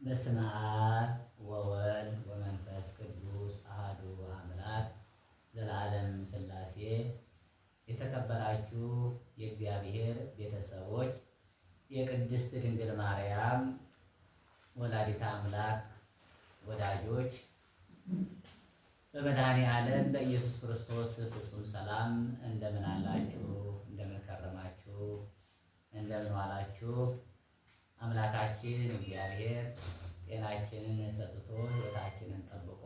በስመ አብ ወወልድ ወመንፈስ ቅዱስ አሐዱ አምላክ ዘላለም ሥላሴ። የተከበራችሁ የእግዚአብሔር ቤተሰቦች፣ የቅድስት ድንግል ማርያም ወላዲተ አምላክ ወዳጆች፣ በመድኃኔ ዓለም በኢየሱስ ክርስቶስ ፍጹም ሰላም እንደምን አላችሁ? እንደምን ከረማችሁ? እንደምን ዋላችሁ? አምላካችን እግዚአብሔር ጤናችንን ሰጥቶ ሕይወታችንን ጠብቆ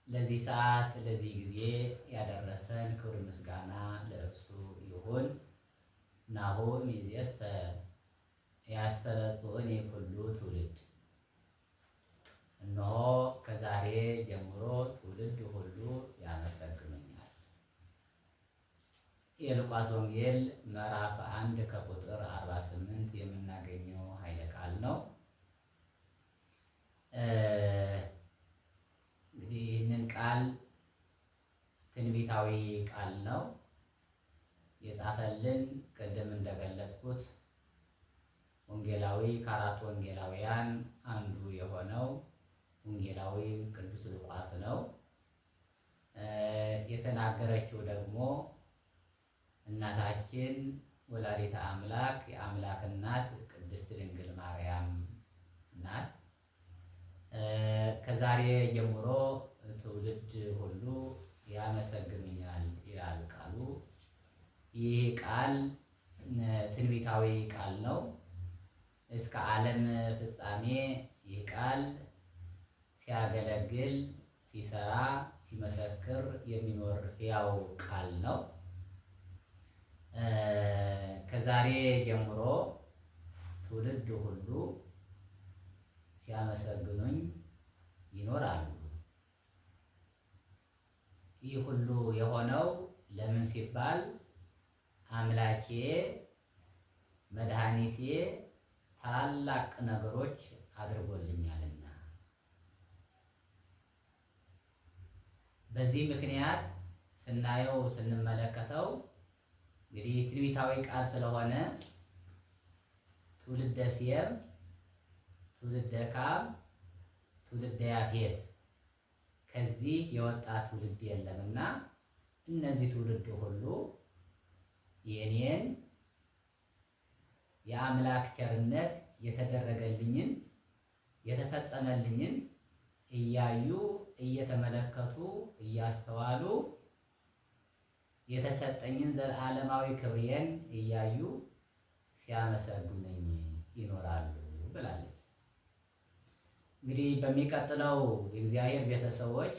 ለዚህ ሰዓት ለዚህ ጊዜ ያደረሰን ክብር ምስጋና ለእርሱ ይሁን። ናሁ እምይእዜሰ ያስተበጽኡኒ ኩሉ ትውልድ፣ እነሆ ከዛሬ ጀምሮ ትውልድ ሁሉ ያመሰግኑኛል። የሉቃስ ወንጌል ምዕራፍ 1 ከቁጥር 48 የምናገኘው ኃይለ ቃል ነው። እንግዲህ ይህንን ቃል ትንቢታዊ ቃል ነው የጻፈልን። ቅድም እንደገለጽኩት ወንጌላዊ ከአራቱ ወንጌላውያን አንዱ የሆነው ወንጌላዊ ቅዱስ ሉቃስ ነው። የተናገረችው ደግሞ እናታችን ወላዲተ አምላክ የአምላክ እናት ቅድስት ድንግል ማርያም ናት። ከዛሬ ጀምሮ ትውልድ ሁሉ ያመሰግኑኛል ይላል ቃሉ። ይህ ቃል ትንቢታዊ ቃል ነው። እስከ ዓለም ፍጻሜ ይህ ቃል ሲያገለግል፣ ሲሰራ፣ ሲመሰክር የሚኖር ሕያው ቃል ነው። ከዛሬ ጀምሮ ትውልድ ሁሉ ሲያመሰግኑኝ ይኖራሉ። ይህ ሁሉ የሆነው ለምን ሲባል አምላኬ መድኃኒቴ ታላላቅ ነገሮች አድርጎልኛልና። በዚህ ምክንያት ስናየው ስንመለከተው እንግዲህ ትንቢታዊ ቃል ስለሆነ ትውልደ ሴም፣ ትውልደ ካም፣ ትውልደ ያፌት ከዚህ የወጣ ትውልድ የለምና እነዚህ ትውልድ ሁሉ የኔን የአምላክ ቸርነት የተደረገልኝን የተፈጸመልኝን እያዩ እየተመለከቱ እያስተዋሉ የተሰጠኝን ዘላለማዊ ክብሬን እያዩ ሲያመሰግኑኝ ይኖራሉ ብላለች። እንግዲህ በሚቀጥለው የእግዚአብሔር ቤተሰቦች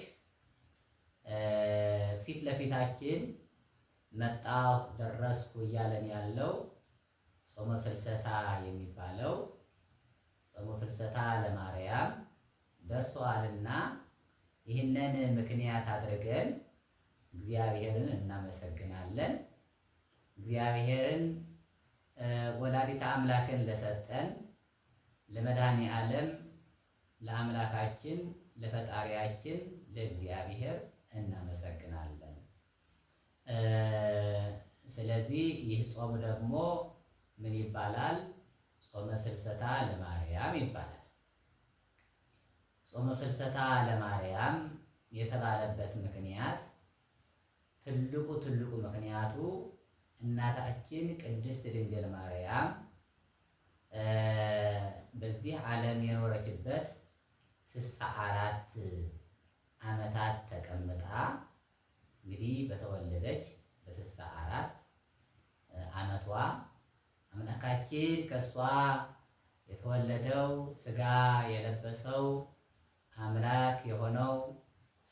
ፊት ለፊታችን መጣሁ ደረስኩ እያለን ያለው ጾመ ፍልሰታ የሚባለው ጾመ ፍልሰታ ለማርያም ደርሷልና ይህንን ምክንያት አድርገን እግዚአብሔርን እናመሰግናለን። እግዚአብሔርን ወላዲተ አምላክን ለሰጠን ለመድኃኔ ዓለም ለአምላካችን ለፈጣሪያችን ለእግዚአብሔር እናመሰግናለን። ስለዚህ ይህ ጾም ደግሞ ምን ይባላል? ጾመ ፍልሰታ ለማርያም ይባላል። ጾመ ፍልሰታ ለማርያም የተባለበት ምክንያት ትልቁ ምክንያቱ እናታችን ቅድስት ድንግል ማርያም በዚህ ዓለም የኖረችበት 64 ዓመታት ተቀምጣ እንግዲህ በተወለደች በ64 ዓመቷ አምላካችን ከእሷ የተወለደው ሥጋ የለበሰው አምላክ የሆነው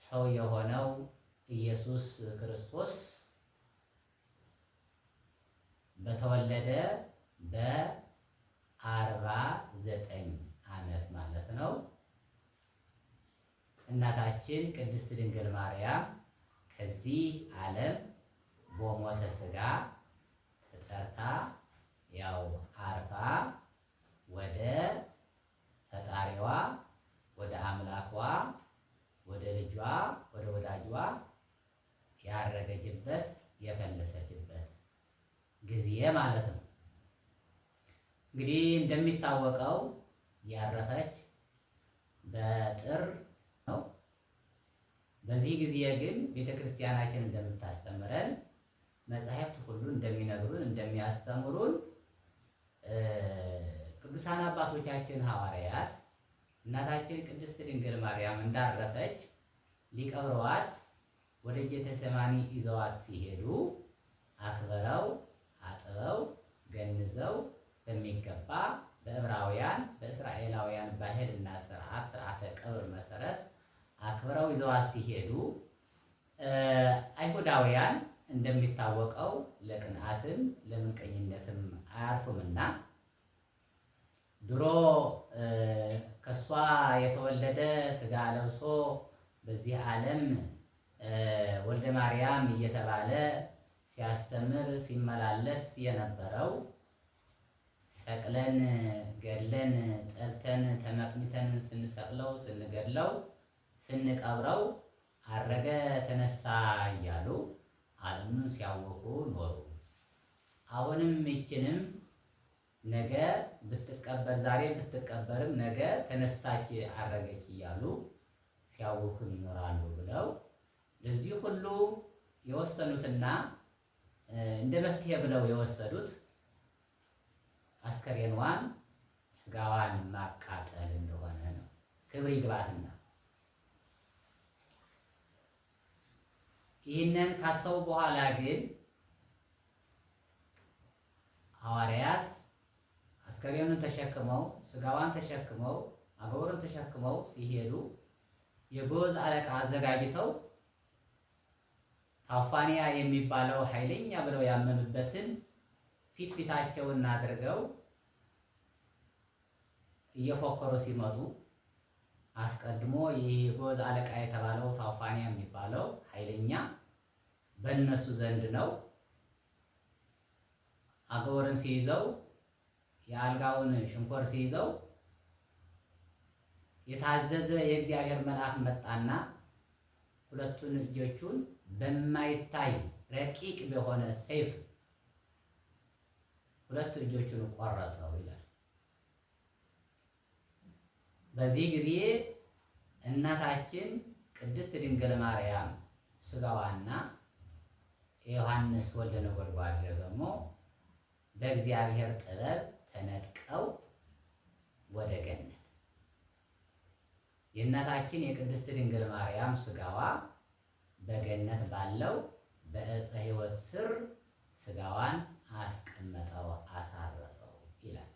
ሰው የሆነው ኢየሱስ ክርስቶስ በተወለደ በ49 ዓመት ማለት ነው። እናታችን ቅድስት ድንግል ማርያም ከዚህ ዓለም በሞተ ሥጋ ተጠርታ ያው አርፋ ወደ ፈጣሪዋ ወደ አምላኳ ወደ ልጇ ወደ ወዳጇ ያረገችበት የፈለሰችበት ጊዜ ማለት ነው። እንግዲህ እንደሚታወቀው ያረፈች በጥር ነው። በዚህ ጊዜ ግን ቤተ ክርስቲያናችን እንደምታስተምረን መጻሕፍት ሁሉ እንደሚነግሩን እንደሚያስተምሩን ቅዱሳን አባቶቻችን ሐዋርያት እናታችን ቅድስት ድንግል ማርያም እንዳረፈች ሊቀብረዋት ወደ ጌተሰማኒ ይዘዋት ሲሄዱ አክብረው አጥበው ገንዘው በሚገባ በዕብራውያን በእስራኤላውያን ባህልና ስርዓተ ቀብር መሰረት አክብረው ይዘዋት ሲሄዱ አይሁዳውያን እንደሚታወቀው ለቅንዓትም ለምንቀኝነትም አያርፉምና ድሮ ከሷ የተወለደ ስጋ ለብሶ በዚህ ዓለም ወልደ ማርያም እየተባለ ሲያስተምር ሲመላለስ የነበረው ሰቅለን ገድለን ጠልተን ተመቅኝተን ስንሰቅለው ስንገድለው ስንቀብረው አረገ ተነሳ እያሉ ዓለሙን ሲያወቁ ኖሩ። አሁንም ይችንም ነገ ብትቀበር ዛሬ ብትቀበርም ነገ ተነሳች አረገች እያሉ ሲያውኩን ይኖራሉ ብለው ለዚህ ሁሉ የወሰኑትና እንደ መፍትሄ ብለው የወሰዱት አስከሬኗን ስጋዋን ማቃጠል እንደሆነ ነው። ክብር ይግባትና ይህንን ካሰቡ በኋላ ግን ሐዋርያት አስከሬኑን ተሸክመው ስጋዋን ተሸክመው አገወሩን ተሸክመው ሲሄዱ የጎዝ አለቃ አዘጋጅተው ታውፋንያ የሚባለው ኃይለኛ ብለው ያመኑበትን ፊታቸውን አድርገው እየፎከሩ ሲመጡ አስቀድሞ የጎዝ አለቃ የተባለው ታውፋንያ የሚባለው ኃይለኛ በእነሱ ዘንድ ነው። አገወርን ሲይዘው የአልጋውን ሽንኮር ሲይዘው የታዘዘ የእግዚአብሔር መልአክ መጣና ሁለቱን እጆቹን በማይታይ ረቂቅ በሆነ ሰይፍ ሁለት እጆቹን ቆረጠው ይላል። በዚህ ጊዜ እናታችን ቅድስት ድንግል ማርያም ስጋዋና ዮሐንስ ወልደ ነጎድጓድ ደግሞ በእግዚአብሔር ጥበብ ተነጥቀው ወደ ገነት የእናታችን የቅድስት ድንግል ማርያም ስጋዋ በገነት ባለው በዕፀ ሕይወት ስር ስጋዋን አስቀመጠው አሳረፈው ይላል።